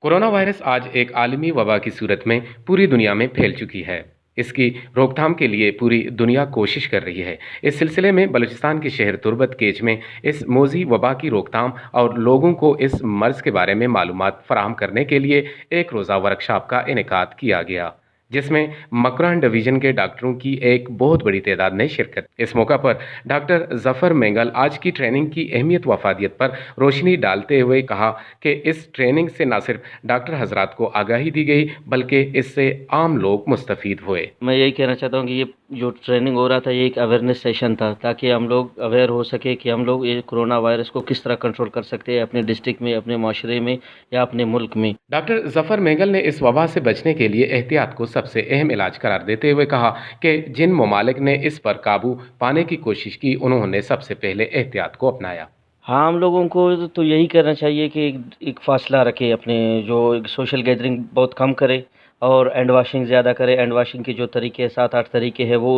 Corona virus आज एक आलमी वबा की सूरत में पूरी दुनिया में फैल चुकी है। इसकी रोकथाम के लिए पूरी दुनिया कोशिश कर रही है। इस सिलसिले में बलूचिस्तान के शहर तुर्बत केज में इस मोजी वबा की रोकथाम और लोगों को इस मर्ज के बारे में मालूमात फराहम करने के लिए एक रोज़ा वर्कशॉप का इनेकाद किया गया, जिसमें मकरान डिवीज़न के डॉक्टरों की एक बहुत बड़ी तादाद ने शिरकत। इस मौका पर डॉक्टर जफ़र मेंगल आज की ट्रेनिंग की अहमियत व अफादियत पर रोशनी डालते हुए कहा कि इस ट्रेनिंग से न सिर्फ डॉक्टर हजरात को आगाही दी गई बल्कि इससे आम लोग मुस्तफ़ीद हुए। मैं यही कहना चाहता हूँ कि ये जो ट्रेनिंग हो रहा था ये एक अवेयरनेस सेशन था, ताकि हम लोग अवेयर हो सके कि हम लोग ये कोरोना वायरस को किस तरह कंट्रोल कर सकते हैं अपने डिस्ट्रिक्ट में, अपने माशरे में या अपने मुल्क में। डॉक्टर जफ़र मेंगल ने इस वबा से बचने के लिए एहतियात को सबसे अहम इलाज करार देते हुए कहा कि जिन ममालिक ने इस पर काबू पाने की कोशिश की उन्होंने सबसे पहले एहतियात को अपनाया। हाँ, हम लोगों को तो यही करना चाहिए कि एक फासला रखे, अपने जो सोशल गैदरिंग बहुत कम करे और हैंड वाशिंग ज़्यादा करे। हैंड वाशिंग के जो तरीके 7-8 तरीके हैं वो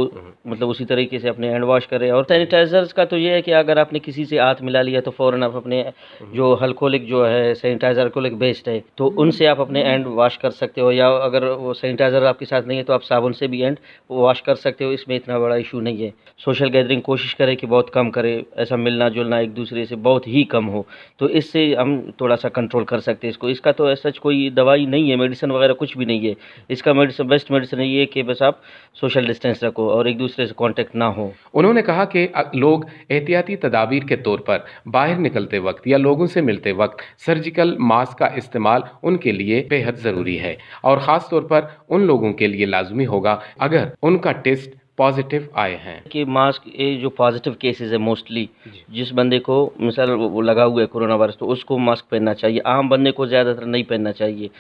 मतलब उसी तरीके से अपने हैंड वॉश करें। और सैनिटाइज़र्स का तो ये है कि अगर आपने किसी से हाथ मिला लिया तो फ़ौरन आप अपने जो अल्कोहलिक जो है सैनिटाइज़र अल्कोहलिक बेस्ड है तो उनसे आप अपने हैंड वॉश कर सकते हो, या अगर वो सैनिटाइज़र आपके साथ नहीं है तो आप साबुन से भी हैंड वॉश कर सकते हो। इसमें इतना बड़ा इशू नहीं है। सोशल गैदरिंग कोशिश करें कि बहुत कम करें, ऐसा मिलना जुलना एक दूसरे से बहुत ही कम हो, तो इससे हम थोड़ा सा कंट्रोल कर सकते हैं इसको। इसका तो सच कोई दवाई नहीं है, मेडिसिन वगैरह कुछ भी नहीं है। इसका मेडिसिन बेस्ट मेडिसिन ये है कि बस आप सोशल डिस्टेंस रखो और एक दूसरे से कांटेक्ट ना हो। उन्होंने कहा कि लोग एहतियाती तदाबीर के तौर पर बाहर निकलते वक्त या लोगों से मिलते वक्त सर्जिकल मास्क का इस्तेमाल उनके लिए बेहद ज़रूरी है और ख़ास तौर पर उन लोगों के लिए लाजमी होगा अगर उनका टेस्ट पॉजिटिव आए हैं। कि मास्क ये जो पॉजिटिव केसेस है मोस्टली जिस बंदे को मिसाल वो लगा हुआ है कोरोना वायरस तो उसको मास्क पहनना चाहिए। आम बंदे को ज़्यादातर नहीं पहनना चाहिए।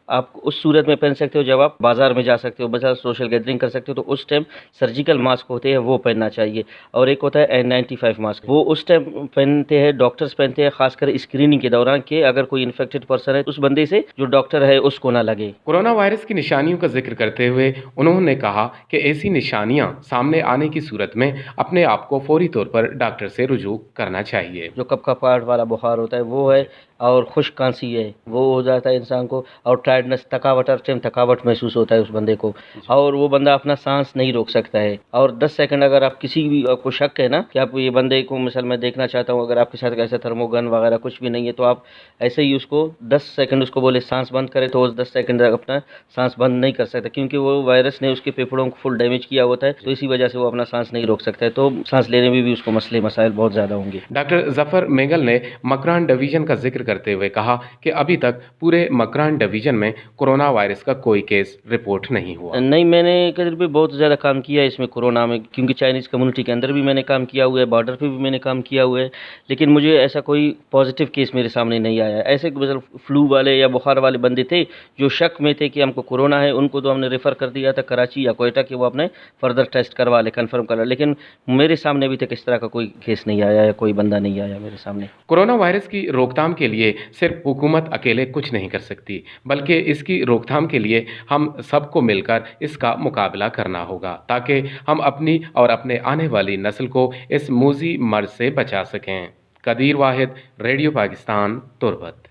आप उस सूरत में पहन सकते हो जब आप बाज़ार में जा सकते हो, बाजार सोशल गैदरिंग कर सकते हो, तो उस टाइम सर्जिकल मास्क होते हैं वो पहनना चाहिए। और एक होता है N95 मास्क, वो उस टाइम पहनते हैं, डॉक्टर्स पहनते हैं, खासकर स्क्रीनिंग के दौरान कि अगर कोई इन्फेक्टेड पर्सन है उस बंदे से जो डॉक्टर है उसको ना लगे। कोरोना वायरस की निशानियों का जिक्र करते हुए उन्होंने कहा कि ऐसी निशानियां सामने आने की सूरत में अपने आप को फौरी तौर पर डॉक्टर से रुजू करना चाहिए। जो कपकपाहट वाला बुखार होता है वो है, और खुश्क खांसी है वो हो जाता है इंसान को, और टायर्डनेस थकावट, हर टाइम थकावट महसूस होता है उस बंदे को, और वो बंदा अपना सांस नहीं रोक सकता है। और 10 सेकंड अगर आप किसी भी आपको शक है ना कि आप ये बंदे को मिसाल मैं देखना चाहता हूँ, अगर आपके साथ ऐसा थर्मोगन वगैरह कुछ भी नहीं है तो आप ऐसे ही उसको 10 सेकंड उसको बोले सांस बंद करे तो उस 10 सेकंड तक अपना सांस बंद नहीं कर सकता, क्योंकि वो वायरस ने उसके फेफड़ों को फुल डैमेज किया होता है, तो इसी वजह से वो अपना सांस नहीं रोक सकता है, तो सांस लेने में भी उसको मसले मसाइल बहुत ज़्यादा होंगे। डॉक्टर जफ़र मेंगल ने मकरान डिवीज़न का जिक्र करते हुए कहा कि अभी तक पूरे मकरान डिवीज़न में कोरोना वायरस का कोई केस रिपोर्ट नहीं हुआ। नहीं, मैंने कदर पे बहुत ज़्यादा काम किया है इसमें कोरोना में, क्योंकि चाइनीज़ कम्युनिटी के अंदर भी मैंने काम किया हुआ है, बॉर्डर पे भी मैंने काम किया हुआ है, लेकिन मुझे ऐसा कोई पॉजिटिव केस मेरे सामने नहीं आया। ऐसे मतलब फ्लू वाले या बुखार वाले बंदे थे जो शक में थे कि हमको कोरोना है, उनको तो हमने रेफ़र कर दिया था कराची या कोयटा कि वो अपने फर्दर टेस्ट करवा ले, कन्फर्म करा, लेकिन मेरे सामने अभी तक इस तरह का कोई केस नहीं आया या कोई बंदा नहीं आया मेरे सामने। कोरोना वायरस की रोकथाम के लिए सिर्फ हुकूमत अकेले कुछ नहीं कर सकती, बल्कि इसकी रोकथाम के लिए हम सबको मिलकर इसका मुकाबला करना होगा ताकि हम अपनी और अपने आने वाली नस्ल को इस मूजी मर्ज से बचा सकें। कदीर वाहिद, रेडियो पाकिस्तान, तुर्बत।